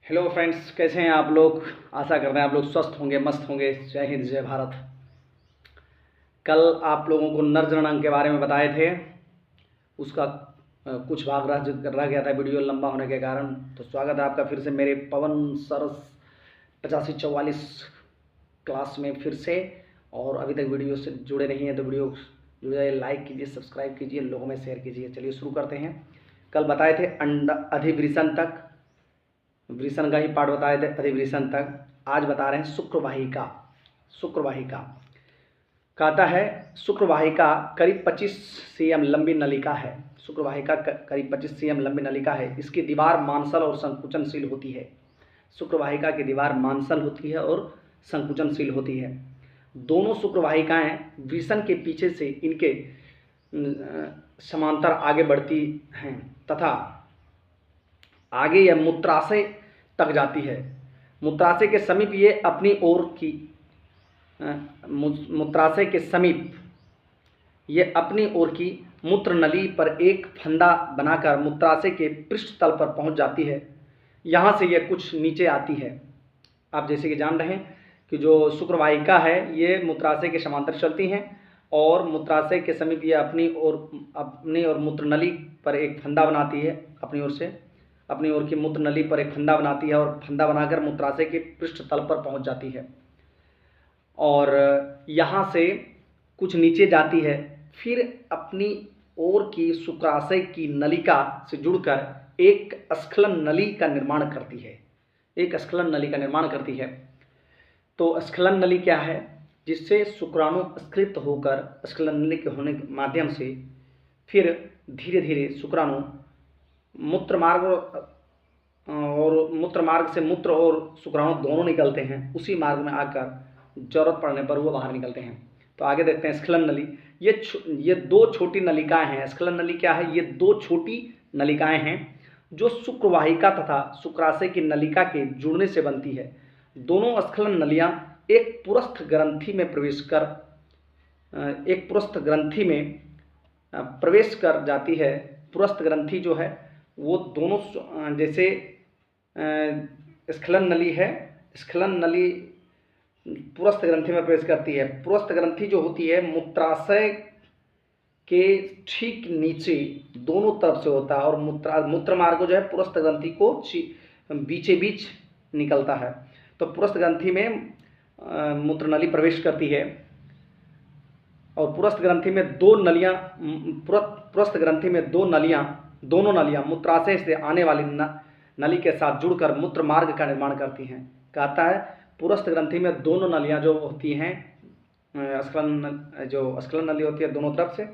Hello friends, कैसे हैं आप लोग। आशा करते हैं आप लोग स्वस्थ होंगे, मस्त होंगे। जय हिंद, जय भारत। कल आप लोगों को नर जनगणना के बारे में बताए थे। उसका कुछ भाग रह गया था वीडियो लंबा होने के कारण। तो स्वागत है आपका फिर से मेरे पवन सरस 8544 क्लास में फिर से। और अभी तक वीडियो से जुड़े नहीं हैं तो वीडियो जुड़ जाइए, लाइक कीजिए, सब्सक्राइब कीजिए, लोगों में शेयर कीजिए। चलिए शुरू करते हैं। कल बताए थे अधिवृषण तक, वृषण का ही पाठ बताए थे अधिवृषण तक। आज बता रहे हैं शुक्रवाहिका। शुक्रवाहिका कहता है शुक्रवाहिका करीब 25 cm लंबी नलिका है। शुक्रवाहिका करीब 25 cm लंबी नलिका है। इसकी दीवार मांसल और संकुचनशील होती है। शुक्रवाहिका की दीवार मांसल होती है और संकुचनशील होती है। दोनों शुक्रवाहिकाएं वृषण के पीछे से इनके समांतर आगे बढ़ती हैं तथा आगे यह मूत्राशय तक जाती है। मूत्राशय के समीप ये अपनी ओर की मूत्राशय के समीप ये अपनी ओर की मूत्र नली पर एक फंदा बनाकर मूत्राशय के पृष्ठ तल पर पहुंच जाती है। यहाँ से यह कुछ नीचे आती है। आप जैसे कि जान रहे हैं कि जो शुक्रवाहिका है ये मूत्राशय के समांतर चलती हैं और मूत्राशय के समीप ये अपनी और मूत्र नली पर एक फंदा बनाती है। अपनी ओर की मूत्र नली पर एक फंदा बनाती है और फंदा बनाकर मूत्राशय के पृष्ठ तल पर पहुंच जाती है और यहाँ से कुछ नीचे जाती है। फिर अपनी ओर की शुक्राशय की नलिका से जुड़कर एक स्खलन नली का निर्माण करती है। एक स्खलन नली का निर्माण करती है। तो स्खलन नली क्या है? जिससे शुक्राणु स्खलित होकर स्खलन नली के होने के माध्यम से फिर धीरे धीरे शुक्राणु मूत्रमार्ग से मूत्र और शुक्राणु दोनों निकलते हैं। उसी मार्ग में आकर जरूरत पड़ने पर वो बाहर निकलते हैं। तो आगे देखते हैं स्खलन नली। ये दो छोटी नलिकाएं हैं। स्खलन नली क्या है? ये दो छोटी नलिकाएं हैं जो शुक्रवाहिका तथा शुक्राशय की नलिका के जुड़ने से बनती है। दोनों स्खलन नलियां एक पुरस्थ ग्रंथि में प्रवेश कर जाती है। पुरस्थ ग्रंथि जो है वो दोनों जैसे स्खलन नली है, स्खलन नली पुरस्थ ग्रंथि में प्रवेश करती है। पुरस्थ ग्रंथि जो होती है मूत्राशय के ठीक नीचे दोनों तरफ से होता है और मूत्र मार्ग जो है पुरस्थ ग्रंथि को बीचे बीच निकलता है। तो पुरस्थ ग्रंथि में मूत्र नली प्रवेश करती है और पुरस्थ ग्रंथि में दोनों नलियां मूत्राशय से आने वाली नली के साथ जुड़कर मूत्र मार्ग का निर्माण करती हैं। कहता है पुरस्थ ग्रंथि में दोनों नलियां जो होती हैं, स्खलन नली होती है दोनों तरफ से,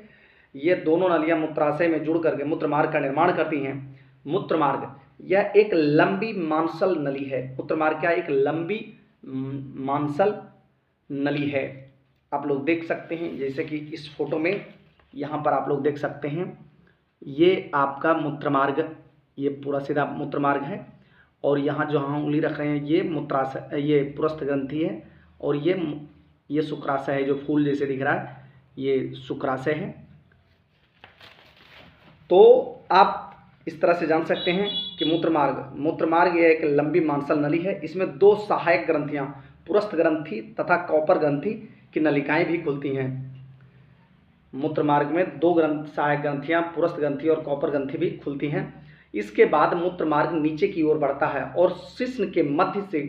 ये दोनों नलियां मूत्राशय में जुड़ करके मूत्र मार्ग का निर्माण करती हैं। मूत्र मार्ग यह एक लंबी मांसल नली है। मूत्र मार्ग क्या? एक लंबी मांसल नली है। आप लोग देख सकते हैं जैसे कि इस फोटो में यहाँ पर आप लोग देख सकते हैं। ये आपका मूत्र मार्ग, ये पूरा सीधा मूत्र मार्ग है और यहाँ जो हम उंगली रख रहे हैं ये पुरस्थ ग्रंथि है और ये शुक्राशय है। जो फूल जैसे दिख रहा है ये शुक्राशय है। तो आप इस तरह से जान सकते हैं कि मूत्र मार्ग यह एक लंबी मांसल नली है। इसमें दो सहायक ग्रंथियां पुरस्थ ग्रंथि तथा कॉपर ग्रंथि की नलिकाएं भी खुलती हैं। मूत्र मार्ग में दो सहायक ग्रंथियां पुरस्थ ग्रंथि और कॉपर ग्रंथि भी खुलती हैं। इसके बाद मूत्र मार्ग नीचे की ओर बढ़ता है और शिश्न के मध्य से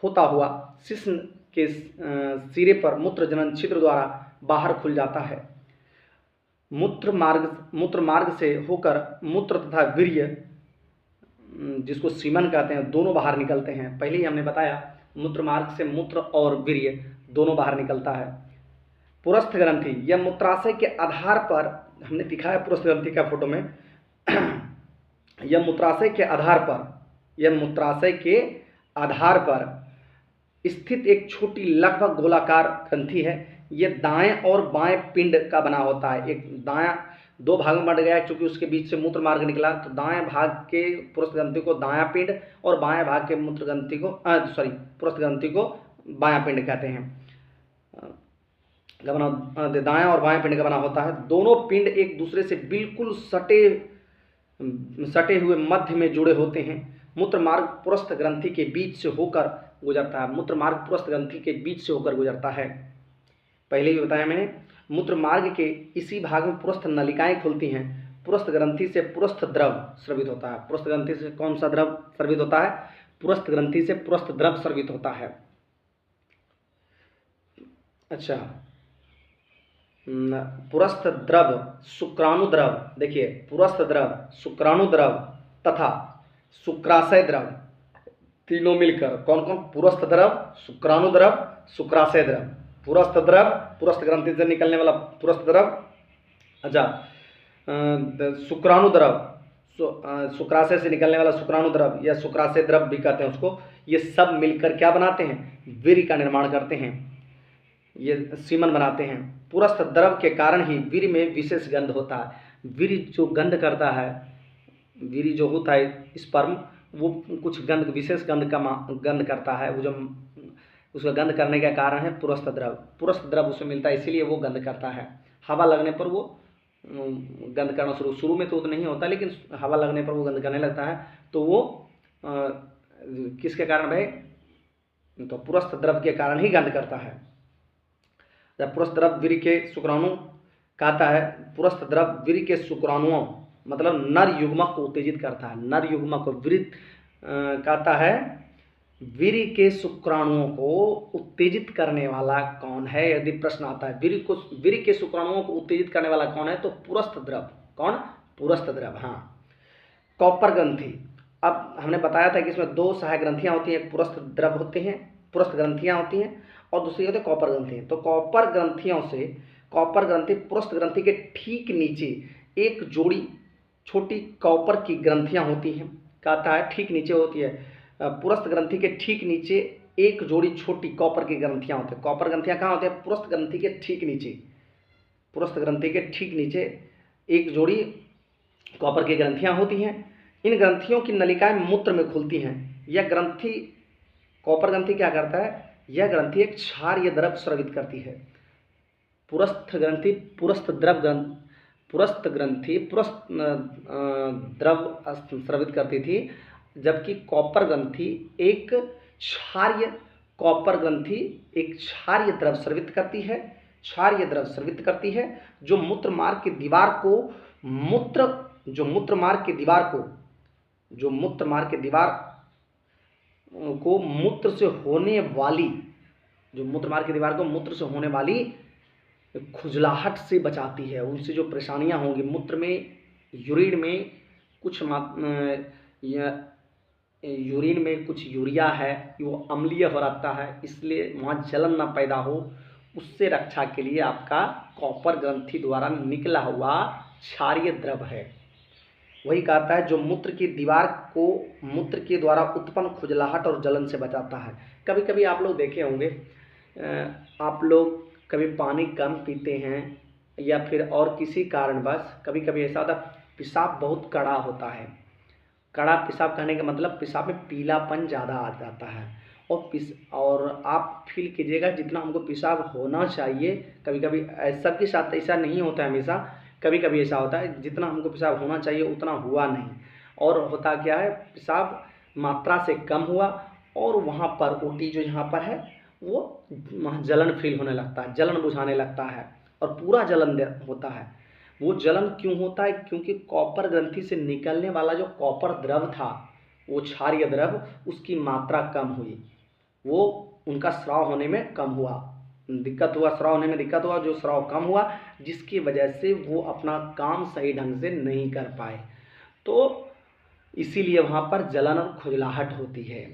होता हुआ शिश्न के सिरे पर मूत्र जनन छिद्र द्वारा बाहर खुल जाता है। मूत्र मार्ग से होकर मूत्र तथा वीर्य, जिसको सीमन कहते हैं, दोनों बाहर निकलते हैं। पहले ही हमने बताया मूत्र मार्ग से मूत्र और वीर्य दोनों बाहर निकलता है। पुरस्थ ग्रंथि यह मूत्राशय के आधार पर, हमने दिखाया पुरस्थ ग्रंथि का फोटो में, यह मूत्राशय के आधार पर स्थित एक छोटी लगभग गोलाकार ग्रंथि है। यह दाएं और बाएं पिंड का बना होता है। एक दायां दो भाग में बंट गया है क्योंकि उसके बीच से मूत्र मार्ग निकला। तो दाएं भाग के पुरस्थ ग्रंथि को दायां पिंड और बाएं भाग के पुरस्थ ग्रंथि को बायां पिंड कहते हैं। दायां और बाएं पिंड का बना होता है। दोनों पिंड एक दूसरे से बिल्कुल सटे हुए मध्य में जुड़े होते हैं। मूत्र मार्ग पुरस्थ ग्रंथि के बीच से होकर गुजरता है। मूत्र मार्ग पुरस्थ ग्रंथि के बीच से होकर गुजरता है। पहले भी बताया मैंने, मूत्र मार्ग के इसी भाग में पुरस्थ नलिकाएं खुलती हैं। पुरस्थ ग्रंथि से पुरस्थ द्रव स्रवित होता है। पुरस्थ ग्रंथि से कौन सा द्रव स्रवित होता है? पुरस्थ ग्रंथि से पुरस्थ द्रव स्रवित होता है। अच्छा, पुरस्थ द्रव, शुक्राणु द्रव, देखिए पुरस्थ द्रव, शुक्राणु द्रव तथा शुक्राशय द्रव, तीनों मिलकर कौन कौन? पुरस्थ द्रव, शुक्राणु द्रव, शुक्राशय द्रव। पुरस्थ द्रव, पुरस्थ ग्रंथि से निकलने वाला पुरस्थ द्रव। अच्छा, शुक्राणु द्रव, शुक्राशय से निकलने वाला शुक्राणु द्रव या शुक्राशय द्रव भी कहते हैं उसको। ये सब मिलकर क्या बनाते हैं? वीर्य का निर्माण करते हैं, ये सीमन बनाते हैं। पुरस्थ द्रव के कारण ही वीर्य में विशेष गंध होता है। वीर्य जो गंध करता है, वीर्य जो होता है स्पर्म, वो कुछ गंध, विशेष गंध का गंध करता है। वो जो उसका गंध करने का कारण है पुरस्थ द्रव। पुरस्थ द्रव उसमें मिलता है, इसीलिए वो गंध करता है। हवा लगने पर वो गंध करना शुरू में तो नहीं होता, लेकिन हवा लगने पर वो गंध करने लगता है। तो वो किसके कारण भाई? तो पुरस्थ द्रव के कारण ही गंध करता है। जब पुरस्थ द्रव वीर्य के शुक्राणु कहता है, पुरस्थ द्रव वीर्य के शुक्राणुओं मतलब नर युग्मक को उत्तेजित करता है। नर युग्मक को वीर्य कहता है, वीर्य के शुक्राणुओं को उत्तेजित करने वाला कौन है? यदि प्रश्न आता है वीर्य के शुक्राणुओं को उत्तेजित करने वाला कौन है, तो पुरस्थ द्रव। कौन? पुरस्थ द्रव। हाँ, कॉपर ग्रंथि। अब हमने बताया था कि इसमें दो सहायक ग्रंथियां होती हैं, एक पुरस्थ द्रव होते हैं, पुरस्थ ग्रंथियां होती हैं, और दूसरी होती है कॉपर ग्रंथि। तो कॉपर ग्रंथियों से, कॉपर ग्रंथि पुरस्थ ग्रंथि के ठीक नीचे एक जोड़ी छोटी कॉपर की ग्रंथियां होती हैं। कहता है ठीक नीचे होती है, पुरस्थ ग्रंथि के ठीक नीचे एक जोड़ी छोटी कॉपर की ग्रंथियां होती हैं। कॉपर ग्रंथियां कहाँ होती है? पुरस्थ ग्रंथि के ठीक नीचे। पुरस्थ ग्रंथि के ठीक नीचे एक जोड़ी कॉपर की ग्रंथियां होती हैं। इन ग्रंथियों की नलिकाएं मूत्र में खुलती हैं। यह ग्रंथि, कॉपर ग्रंथि क्या करता है? यह ग्रंथि एक क्षारीय द्रव स्रवित करती है। पुरस्थ ग्रंथि पुरस्थ द्रव पुरस्थ ग्रंथि पुरस्थ द्रव स्रवित करती थी, जबकि कॉपर ग्रंथि एक क्षारीय, कॉपर ग्रंथि एक क्षारीय द्रव स्रवित करती है, क्षारीय द्रव स्रवित करती है, जो मूत्र मार्ग की दीवार को मूत्र मार्ग की दीवार को मूत्र से होने वाली, जो मूत्र मार्ग की दीवार को मूत्र से होने वाली खुजलाहट से बचाती है। उनसे जो परेशानियां होंगी, मूत्र में, यूरिन में कुछ यूरिन में कुछ यूरिया है, वो अम्लीय हो रहता है, इसलिए वहाँ जलन ना पैदा हो, उससे रक्षा के लिए आपका कॉपर ग्रंथि द्वारा निकला हुआ क्षारीय द्रव है। वही कहता है जो मूत्र की दीवार को मूत्र के द्वारा उत्पन्न खुजलाहट और जलन से बचाता है। कभी कभी आप लोग देखे होंगे, आप लोग कभी पानी कम पीते हैं या फिर और किसी कारणवश कभी कभी ऐसा होता है, पेशाब बहुत कड़ा होता है। कड़ा पेशाब कहने का मतलब पेशाब में पीलापन ज़्यादा आ जाता है, और आप फील कीजिएगा जितना हमको पेशाब होना चाहिए, कभी कभी सबके साथ ऐसा नहीं होता है, हमेशा कभी कभी ऐसा होता है जितना हमको पेशाब होना चाहिए उतना हुआ नहीं, और होता क्या है, पेशाब मात्रा से कम हुआ और वहाँ पर ओटी जो यहाँ पर है वो वहाँ जलन फील होने लगता है, जलन बुझाने लगता है और पूरा जलन होता है। वो जलन क्यों होता है? क्योंकि कॉपर ग्रंथि से निकलने वाला जो कॉपर द्रव था, वो क्षारीय द्रव, उसकी मात्रा कम हुई, वो उनका स्राव होने में कम हुआ, दिक्कत हुआ, स्राव होने में दिक्कत हुआ, जो स्राव कम हुआ, जिसकी वजह से वो अपना काम सही ढंग से नहीं कर पाए, तो इसीलिए वहाँ पर जलन और खुजलाहट होती है,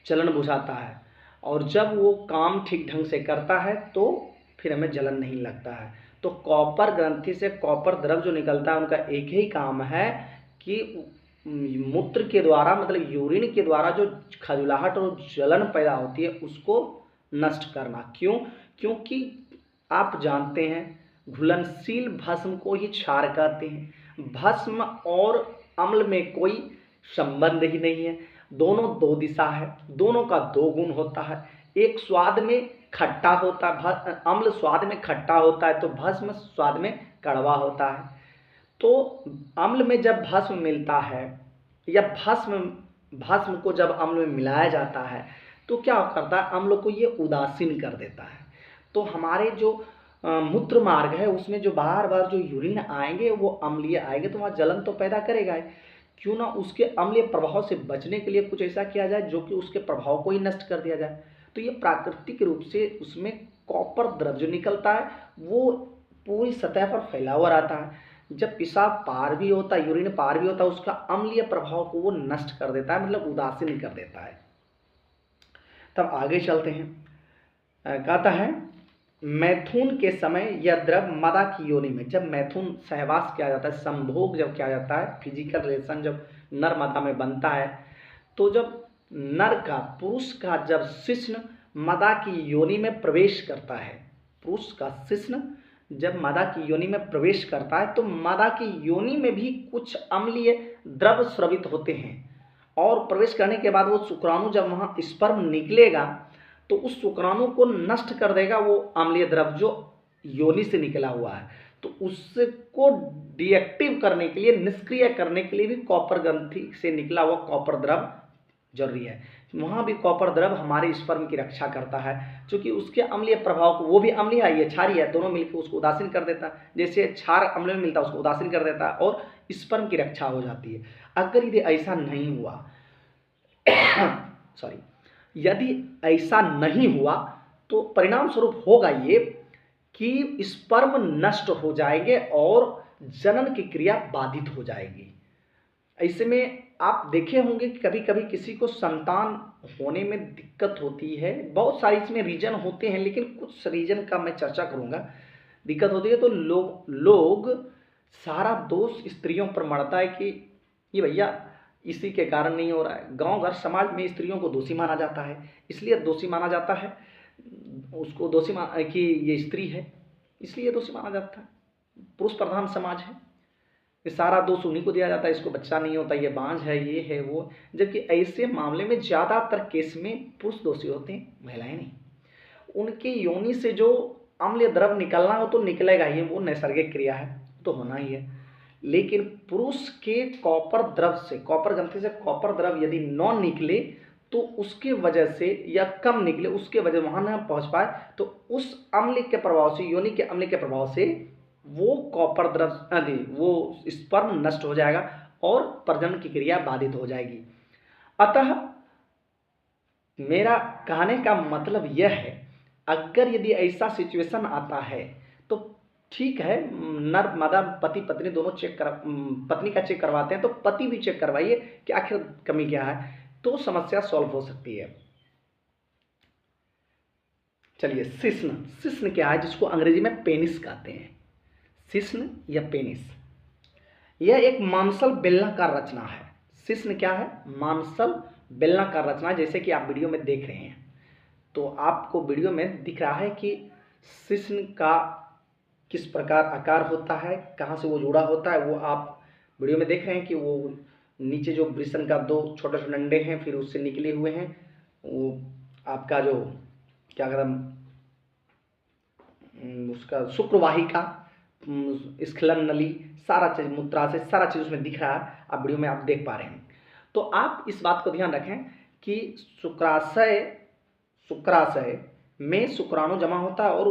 जलन बुझाता है। और जब वो काम ठीक ढंग से करता है तो फिर हमें जलन नहीं लगता है। तो कॉपर ग्रंथि से कॉपर द्रव जो निकलता है, उनका एक ही काम है कि मूत्र के द्वारा, मतलब यूरिन के द्वारा जो खजुलाहट और जलन पैदा होती है उसको नष्ट करना। क्यों? क्योंकि आप जानते हैं घुलनशील भस्म को ही क्षार कहते हैं। भस्म और अम्ल में कोई संबंध ही नहीं है, दोनों दो दिशा है, दोनों का दो गुण होता है। एक स्वाद में खट्टा होता है, अम्ल स्वाद में खट्टा होता है, तो भस्म स्वाद में कड़वा होता है। तो अम्ल में जब भस्म मिलता है या भस्म भस्म को जब अम्ल में मिलाया जाता है तो क्या करता है, अम्ल को ये उदासीन कर देता है। तो हमारे जो मूत्र मार्ग है उसमें जो बार बार जो यूरिन आएंगे वो अम्लीय आएंगे, तो वहाँ जलन तो पैदा करेगा ही। क्यों ना उसके अम्लीय प्रभाव से बचने के लिए कुछ ऐसा किया जाए जो कि उसके प्रभाव को ही नष्ट कर दिया जाए। तो ये प्राकृतिक रूप से उसमें कॉपर द्रव जो निकलता है वो पूरी सतह पर फैला हुआ रहता है। जब पेशाब पार भी होता है, यूरिन पार भी होता है, उसका अम्लीय प्रभाव को वो नष्ट कर देता है, मतलब उदासीन कर देता है। तब आगे चलते हैं। कहता है मैथुन के समय यह द्रव मादा की योनि में, जब मैथुन सहवास किया जाता है, संभोग जब किया जाता है, फिजिकल रिलेशन जब नर मादा में बनता है, तो जब नर का पुरुष का जब शिश्न मादा की योनि में प्रवेश करता है, पुरुष का शिश्न जब मादा की योनि में प्रवेश करता है तो मादा की योनि में भी कुछ अम्लीय द्रव स्रवित होते हैं, और प्रवेश करने के बाद वो शुक्राणु जब वहाँ स्पर्म निकलेगा तो उस शुक्राणु को नष्ट कर देगा वो अम्लीय द्रव जो योनि से निकला हुआ है। तो उसको डीएक्टिव करने के लिए, निष्क्रिय करने के लिए भी कॉपर ग्रंथि से निकला हुआ कॉपर द्रव जरूरी है। वहाँ भी कॉपर द्रव हमारे स्पर्म की रक्षा करता है, क्योंकि उसके अम्लीय प्रभाव को, वो भी अम्लीय है, ये क्षारीय है, दोनों मिलकर उसको उदासीन कर देता है। जैसे क्षार अम्ल में मिलता है उसको उदासीन कर देता है और स्पर्म की रक्षा हो जाती है। अगर यदि ऐसा नहीं हुआ सॉरी, यदि ऐसा नहीं हुआ तो परिणाम स्वरूप होगा ये कि स्पर्म नष्ट हो जाएंगे और जनन की क्रिया बाधित हो जाएगी। ऐसे में आप देखे होंगे कि कभी कभी किसी को संतान होने में दिक्कत होती है, बहुत सारी इसमें रीजन होते हैं, लेकिन कुछ रीजन का मैं चर्चा करूंगा। दिक्कत होती है तो लोग सारा दोष स्त्रियों पर मढ़ता है कि ये भैया इसी के कारण नहीं हो रहा है। गांव घर समाज में स्त्रियों को दोषी माना जाता है, इसलिए दोषी माना जाता है, उसको दोषी कि ये स्त्री है इसलिए दोषी माना जाता है। पुरुष प्रधान समाज है, ये सारा दोष उन्हीं को दिया जाता है, इसको बच्चा नहीं होता, ये बांझ है, ये है वो। जबकि ऐसे मामले में ज़्यादातर केस में पुरुष दोषी होते हैं, महिलाएं नहीं। उनकी योनि से जो अम्लीय द्रव निकलना हो तो निकलेगा ही, वो नैसर्गिक क्रिया है, तो होना ही है। लेकिन पुरुष के कॉपर द्रव से, कॉपर ग्रंथि से कॉपर द्रव यदि न निकले तो उसके वजह से, या कम निकले उसके वजह वहां न पहुंच पाए, तो उस अम्ल के प्रभाव से, योनि के अम्ल के प्रभाव से वो कॉपर द्रव वो स्पर्म नष्ट हो जाएगा और प्रजनन की क्रिया बाधित हो जाएगी। अतः मेरा कहने का मतलब यह है, अगर यदि ऐसा सिचुएशन आता है तो ठीक है, नर मादा पति पत्नी दोनों चेक कर, पत्नी का चेक करवाते हैं तो पति भी चेक करवाइए कि आखिर कमी क्या है, तो समस्या सॉल्व हो सकती है। चलिए, शिश्न क्या है, जिसको अंग्रेजी में पेनिस कहते हैं, शिश्न या पेनिस, यह एक मांसल बेलनाकार रचना है। शिश्न क्या है, मांसल बेलनाकार रचना, जैसे कि आप वीडियो में देख रहे हैं। तो आपको वीडियो में दिख रहा है कि शिश्न का किस प्रकार आकार होता है, कहाँ से वो जुड़ा होता है, वो आप वीडियो में देख रहे हैं कि वो नीचे जो वृषण का दो छोटे छोटे डंडे हैं फिर उससे निकले हुए हैं, वो आपका जो क्या कहते हैं उसका शुक्रवाहिका, स्खलन नली, सारा चीज मूत्राशय, सारा चीज उसमें दिख रहा है, आप वीडियो में आप देख पा रहे हैं। तो आप इस बात को ध्यान रखें कि शुक्राशय में शुक्राणु जमा होता है और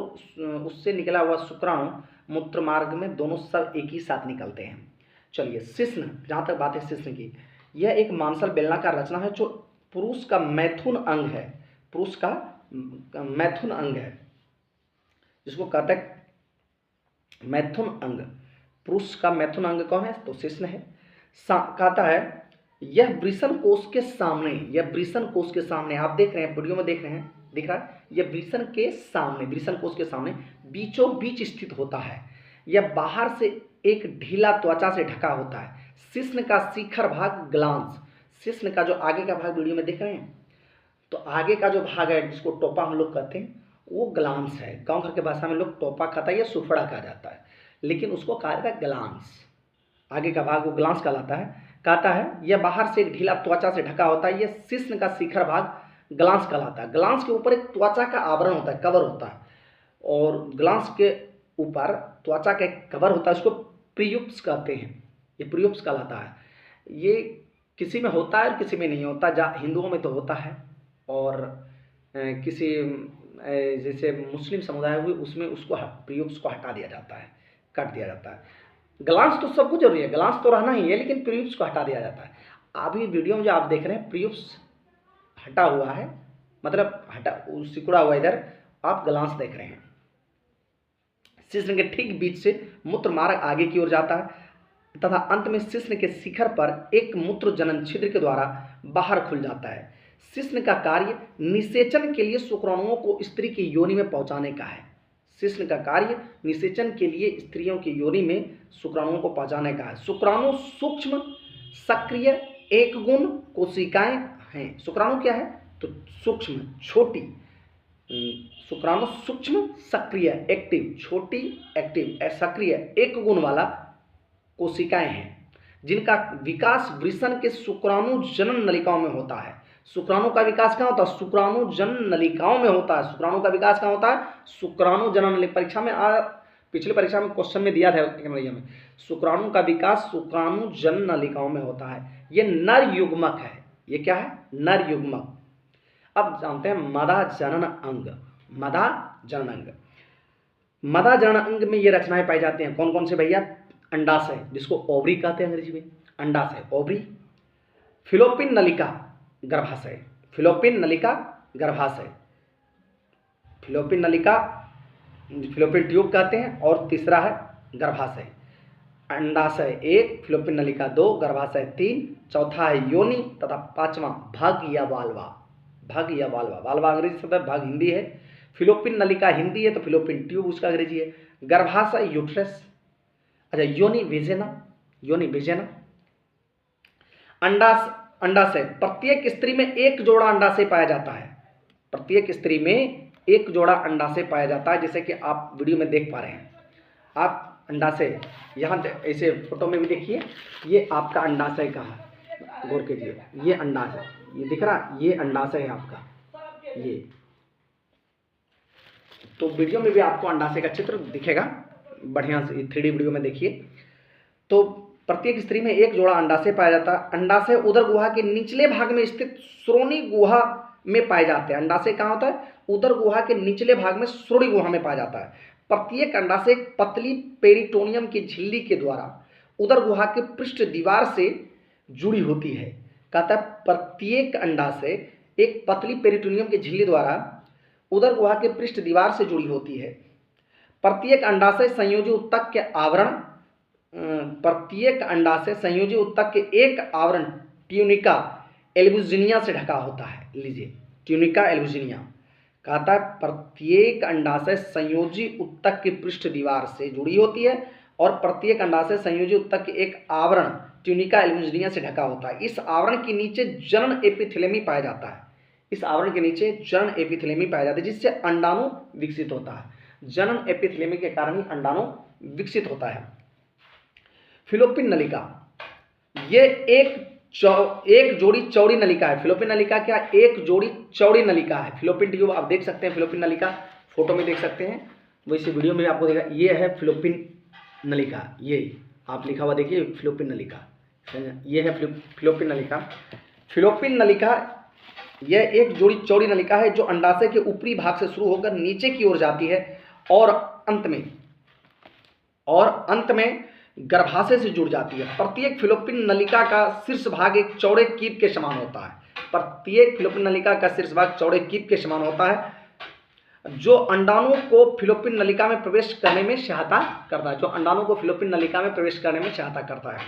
उससे निकला हुआ शुक्राणु मूत्र मार्ग में दोनों सब एक ही साथ निकलते हैं। चलिए, शिश्न, जहाँ तक बात है शिश्न की, यह एक मांसल बेलनाकार रचना है जो पुरुष का मैथुन अंग है, पुरुष का मैथुन अंग है, जिसको कहते हैं मैथुन अंग। पुरुष का मैथुन अंग कौन है, तो शिश्न है। कहता है यह वृषण कोष के सामने, यह वृषण कोष के सामने, आप देख रहे हैं वीडियो में देख रहे हैं, दिख रहा है, यह वृषण के सामने, वृषण कोष के सामने बीचों बीच स्थित होता है। यह बाहर से एक ढीला त्वचा से ढका होता है। शिश्न का शिखर भाग ग्लांस, शिश्न का जो आगे का भाग वीडियो में देख रहे हैं, तो आगे का जो भाग है जिसको टोपा हम लोग कहते हैं वो ग्लांस है। गांव घर के भाषा में लोग टोपा खाता है या सुफड़ा कहा जाता है, लेकिन उसको कहा जाता है ग्लांस, आगे का भाग वो ग्लांस कहलाता है। कहता है यह बाहर से एक ढीला त्वचा से ढका होता है, यह शिश्न का शिखर भाग ग्लांस कहलाता है। ग्लांस के ऊपर एक त्वचा का आवरण होता है, कवर होता है, और ग्लांस के ऊपर त्वचा का कवर होता है, उसको प्रियुप्स कहते हैं, ये प्रियुप्स कहलाता है। ये किसी में होता है और किसी में नहीं होता। हिंदुओं में तो होता है, और किसी जैसे मुस्लिम समुदाय हुए उसमें उसको प्रीओप्स को हटा दिया जाता है, काट दिया जाता है। ग्लांस तो सबको जरूरी है, ग्लांस तो रहना ही है, लेकिन प्रीओप्स को हटा दिया जाता है। अभी वीडियो में जो आप देख रहे हैं प्रीओप्स हटा हुआ है, मतलब हटा सिकुड़ा हुआ, इधर आप ग्लांस देख रहे हैं। शिश्न के ठीक बीच से मूत्र मार्ग आगे की ओर जाता है तथा अंत में शिश्न के शिखर पर एक मूत्र जनन छिद्र के द्वारा बाहर खुल जाता है। शिश्न का कार्य निषेचन के लिए शुक्राणुओं को स्त्री की योनि में पहुंचाने का है। शिश्न का कार्य निषेचन के लिए स्त्रियों की योनि में शुक्राणुओं को पहुंचाने का है। शुक्राणु सूक्ष्म सक्रिय एक गुण कोशिकाएं हैं। शुक्राणु क्या है? तो सूक्ष्म छोटी, शुक्राणु सूक्ष्म सक्रिय एक्टिव, छोटी एक्टिव सक्रिय एक गुण वाला कोशिकाएं हैं जिनका विकास वृषण के शुक्राणु जनन नलिकाओं में होता है। शुक्राणु का विकास कहाँ होता है? शुक्राणु जनन नलिकाओं में होता है। शुक्राणु का विकास कहाँ होता है? शुक्राणु जनन नलिका। परीक्षा में पिछली परीक्षा में क्वेश्चन में दिया था में, शुक्राणु का विकास शुक्राणु जनन नलिकाओं में होता है। ये नर युग्मक है। ये क्या है? नर युग्मक। अब जानते हैं मदा जनन अंग। मदा जनन अंग, मदा जनन अंग में ये रचनाएं पाई जाती हैं। कौन कौन से भैया? अंडाशय, जिसको ओवरी कहते हैं अंग्रेजी में, अंडाशय ओवरी, फिलोपिन नलिका गर्भाशय, फिलोपिन नलिका गर्भाशय, फिलोपिन नलिका फिलोपिन ट्यूब कहते हैं, और तीसरा है गर्भाशय। अंडाशय 1, फिलोपिन नलिका 2, गर्भाशय 3, चौथा है योनि तथा पांचवा भग या वाल्वा। भग या वाल्वा, वाल्वा अंग्रेजी शब्द है, भग हिंदी है। फिलोपिन नलिका हिंदी है तो फिलोपिन ट्यूब उसका अंग्रेजी है। गर्भाशय यूट्रस, अच्छा योनि वेजेना, योनि वेजेना। अंडाशय, प्रत्येक स्त्री में एक जोड़ा अंडाशय पाया जाता है। प्रत्येक स्त्री में एक जोड़ा अंडाशय पाया जाता है, जैसे कि आप वीडियो में देख पा रहे हैं। आप अंडाशय यहाँ ऐसे फोटो में भी देखिए, ये आपका अंडाशय का है, गौर कीजिए, ये अंडाशय, ये दिख रहा, ये अंडाशय है आपका। ये तो वीडियो में भी आपको अंडाशय का चित्र दिखेगा, बढ़िया से 3D वीडियो में देखिए। तो प्रत्येक स्त्री में एक जोड़ा अंडाशय पाया जाता है। अंडाशय उदर गुहा के निचले भाग में स्थित श्रोणि गुहा में पाए जाते हैं। अंडाशय कहाँ होता है? उदर गुहा के निचले भाग में श्रोणि गुहा में पाया जाता है। प्रत्येक अंडाशय एक पतली पेरिटोनियम की झिल्ली के द्वारा उदर गुहा के पृष्ठ दीवार से जुड़ी होती है। कहता है प्रत्येक अंडाशय एक पतली पेरिटोनियम की झिल्ली द्वारा उदर गुहा के पृष्ठ दीवार से जुड़ी होती है। प्रत्येक अंडाशय संयोजी उत्तक के आवरण, प्रत्येक अंडाशय संयोजी उत्तक के एक आवरण ट्यूनिका एल्बुजिनिया से ढका होता है। लीजिए, ट्यूनिका एल्बुजिनिया कहता है प्रत्येक अंडाशय संयोजी उत्तक की पृष्ठ दीवार से जुड़ी होती है, और प्रत्येक अंडाशय संयोजी उत्तक के एक आवरण ट्यूनिका एल्बुजिनिया से ढका होता है। इस आवरण के नीचे जनन एपिथेलेमी पाया जाता है। इस आवरण के नीचे जनन एपिथेलेमी पाया जाता है, जिससे अंडाणु विकसित होता है। जनन एपिथेलेमी के कारण ही अंडाणु विकसित होता है। फिलोपिन नलिका, ये एक जोड़ी चौड़ी नलिका है। फिलोपिन नलिका क्या? एक जोड़ी चौड़ी नलिका है। फिलोपिन ट्यूब आप देख सकते हैं, फिलोपिन नलिका फोटो में देख सकते हैं, वैसे वीडियो में आपको देखा। ये है फिलोपिन नलिका, ये आप लिखा हुआ देखिए फिलोपिन नलिका, ये है फिलोपिन नलिका। फिलोपिन नलिका यह एक जोड़ी चौड़ी नलिका है जो अंडाशय के ऊपरी भाग से शुरू होकर नीचे की ओर जाती है और अंत में गर्भाशय से जुड़ जाती है। प्रत्येक फिलोपिन नलिका का शीर्ष भाग एक चौड़े कीप के समान होता है। प्रत्येक फिलोपिन नलिका का शीर्ष भाग चौड़े कीप के समान होता है, जो अंडाणु को फिलोपिन नलिका में प्रवेश करने में सहायता करता है। जो अंडाणु को फिलोपिन नलिका में प्रवेश करने में सहायता करता है।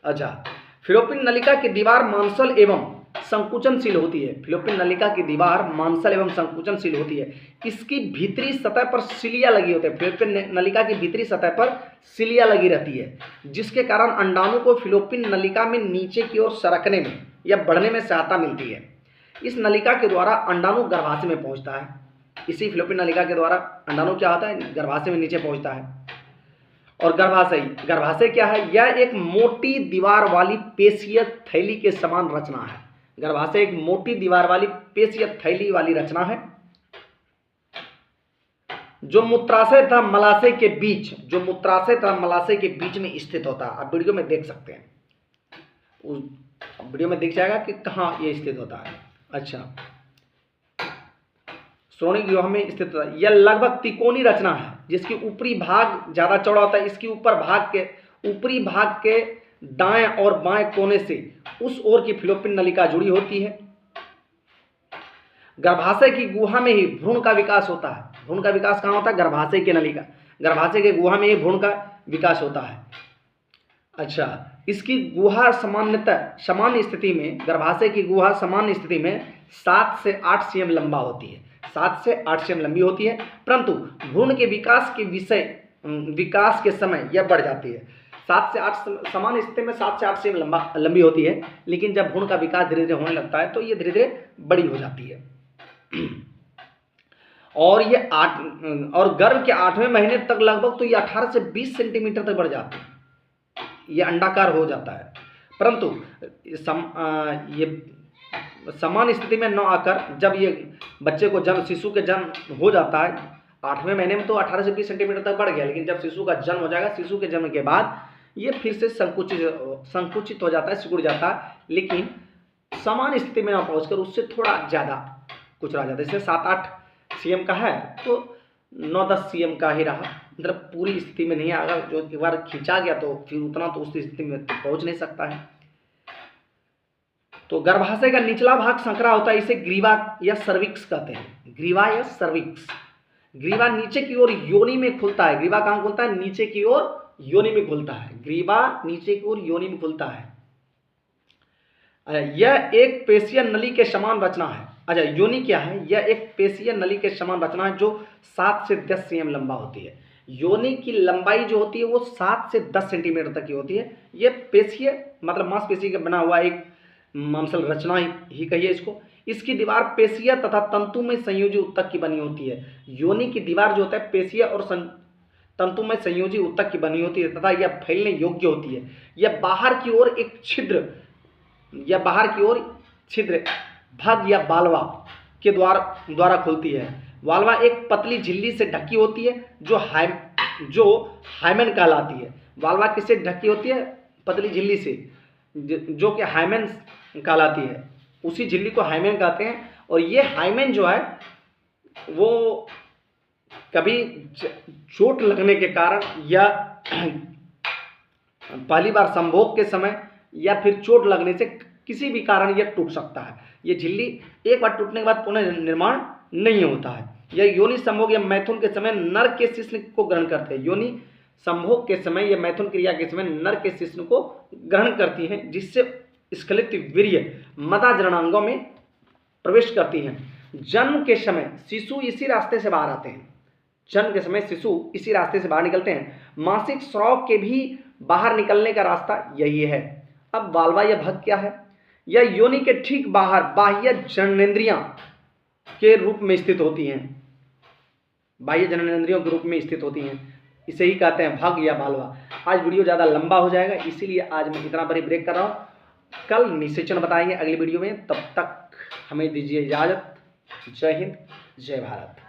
अच्छा, फिलोपिन नलिका की दीवार मांसल एवं संकुचनशील होती है। फिलोपिन नलिका की दीवार मांसल एवं संकुचनशील होती है। इसकी भीतरी सतह पर सिलिया लगी होती है। फिलोपिन नलिका की भीतरी सतह पर सिलिया लगी रहती है, जिसके कारण अंडाणु को फिलोपिन नलिका में नीचे की ओर सरकने में या बढ़ने में सहायता मिलती है। इस नलिका के द्वारा अंडाणु गर्भाशय में पहुंचता है। इसी फिलोपिन नलिका के द्वारा अंडाणु क्या होता है? गर्भाशय में नीचे पहुंचता है। और गर्भाशय क्या है? यह एक मोटी दीवार वाली पेशीय थैली के समान रचना है। गर्भाशय एक मोटी दीवार वाली पेशीय थैली वाली रचना है जो मूत्राशय तथा मलाशय के बीच में स्थित होता है। आप वीडियो में देख सकते हैं। उस वीडियो में दिख जाएगा कि कहाँ ये स्थित होता है। अच्छा, श्रोणि गुहा में स्थित होता है। यह लगभग त्रिकोणीय रचना है जिसकी ऊपरी भाग ज़्यादा चौड़ा होता है। इसकी ऊपरी भाग के दाएं और बाएं कोने से उस ओर की फिलोपियन नलिका जुड़ी होती है। गर्भाशय की गुहा में ही भ्रूण का विकास होता है। भ्रूण का विकास कहाँ होता है? गर्भाशय की नलिका, गर्भाशय के गुहा में ही भ्रूण का विकास होता है। अच्छा, इसकी गुहा सामान्य स्थिति में, गर्भाशय की गुहा सामान्य स्थिति में 7 से 8 cm लंबा होती है, 7 से 8 cm लंबी होती है, परंतु भ्रूण के विकास के समय यह बढ़ जाती है। 7 से 8 सामान्य स्थिति में 7 से 8 cm लंबी होती है, लेकिन जब भ्रूण का विकास धीरे धीरे होने लगता है तो ये धीरे धीरे बड़ी हो जाती है। और गर्भ के 8वें महीने तक लगभग तो ये 18 से 20 सेंटीमीटर तक बढ़ जाती है, ये अंडाकार हो जाता है। परंतु ये सामान्य स्थिति में न आकर जब ये बच्चे को शिशु के जन्म हो जाता है, 8वें महीने में तो 18 से 20 सेंटीमीटर तक बढ़ गया, लेकिन जब शिशु का जन्म हो जाएगा, शिशु के जन्म के बाद ये फिर से संकुचित हो जाता है, सिकुड़ जाता है, लेकिन सामान्य स्थिति में ना पहुंचकर उससे थोड़ा ज़्यादा कुछ रह जाता है। जैसे 7-8 cm का है तो 9-10 cm का ही रहा, मतलब पूरी स्थिति में नहीं आएगा। जो एक बार खींचा गया तो फिर उतना तो उस स्थिति में तो पहुंच नहीं सकता है। तो गर्भाशय का निचला भाग संकरा होता है, इसे ग्रीवा या सर्विक्स कहते हैं। ग्रीवा या सर्विक्स। ग्रीवा नीचे की ओर योनि में खुलता है। ग्रीवा कहाँ खुलता है? नीचे की ओर योनि में खुलता है। ग्रीवा नीचे की ओर योनि में खुलता है। यह एक पेशीय नली के समान रचना है। अच्छा, योनि क्या है? यह एक पेशीय नली के समान रचना है जो 7 से 10 cm लंबा होती है। योनि की लंबाई जो होती है वो 7 से 10 सेंटीमीटर तक की होती है। यह पेशीय मतलब मांसपेशी का बना हुआ एक मांसल रचना ही कहिए इसको। इसकी दीवार पेशीय तथा तंतुमय संयोजी ऊतक की बनी होती है। योनि की दीवार जो होता है पेशीय और तंतुमय संयोजी ऊतक की बनी होती है तथा यह फैलने योग्य होती है। यह बाहर की ओर छिद्र भग या बालवा के द्वारा खुलती है। वाल्वा एक पतली झिल्ली से ढकी होती है जो हाइमेन कहलाती है। वाल्वा किससे ढकी होती है? पतली झिल्ली से, जो कि हाइमेन कहलाती है। उसी झिल्ली को हाइमेन कहते हैं। और ये हाइमेन जो है वो कभी चोट लगने के कारण या पहली बार संभोग के समय या फिर चोट लगने से किसी भी कारण यह टूट सकता है। ये झिल्ली एक बार टूटने के बाद पुनः निर्माण नहीं होता है। यह योनि संभोग या मैथुन के समय नर के शिश्न को ग्रहण करते हैं। योनि संभोग के समय या मैथुन क्रिया के समय नर के शिश्न को ग्रहण करती हैं, जिससे स्खलित वीर्य मदा जननांगों में प्रवेश करती हैं। जन्म के समय शिशु इसी रास्ते से बाहर आते हैं। जन्म के समय शिशु इसी रास्ते से बाहर निकलते हैं। मासिक स्राव के भी बाहर निकलने का रास्ता यही है। अब बालवा या भग क्या है? यह योनि के ठीक बाहर बाह्य जननेंद्रियां के रूप में स्थित होती हैं। बाह्य जननेंद्रियों के रूप में स्थित होती हैं, इसे ही कहते हैं भग या बालवा। आज वीडियो ज़्यादा लंबा हो जाएगा, इसीलिए आज मैं इतना बड़ी ब्रेक कर रहा हूँ। कल निषेचन बताएंगे अगली वीडियो में। तब तक हमें दीजिए इजाज़त। जय हिंद, जय भारत।